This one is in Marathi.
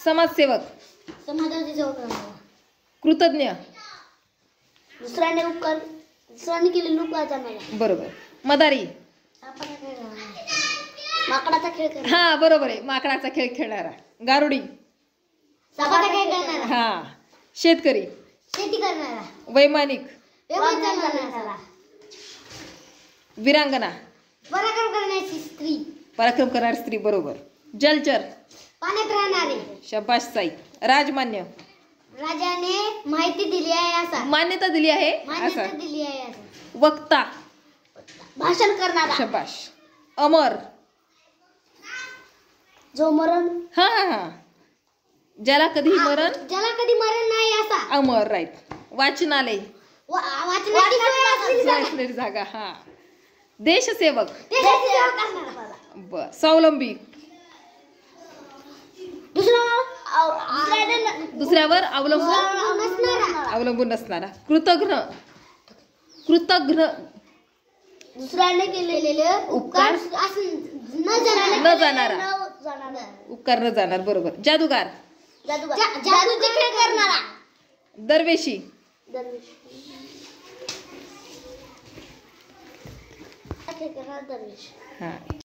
समाजसेवक, समाजाची सेवा करणारा, कृतज्ञ, दुसऱ्याने केलेले उपकार जाणारा, बरोबर. मदारी, माकडाचा खेळ करणारा, हा बरोबर आहे, माकडाचा खेळ खेळणारा. गारुडी, सापाचा खेळ करणारा, हा. शेतकरी, शेती करणारा, वैमानिक, व्यवसाय करणारा, वीरांगना, पराक्रम करण्याची स्त्री, पराक्रम करणारी स्त्री, बरोबर. जलचर, पाण्यात राहणारे, शबाश साई. राजमान्य, राजाने माहिती दिली आहे असा, मान्यता दिली आहे मान्यता असं. दिली आहे असा, वक्ता, भाषण करणारा, शबाश. अमर, जो मरण हा हा हा, ज्याला कधी मरण, ज्याला कधी मरण नाही असा, अमर, राईट. वाचनालय, वाचनाची सोय असलेली जागा. असलेली जागा, हा. देशसेवक, देशाची सेवा करणारा, बर. स्वावलंबी, दुसऱ्यावर अवलंबून नसणारा. कृतघ्न, कृतघ्न, दुसऱ्याने केलेले उपकार न जाणारा, उपकार न जाणार, बरोबर. जादूगार, जादूचे खेळ करणारा, दरवेशी, दरवेश, हा.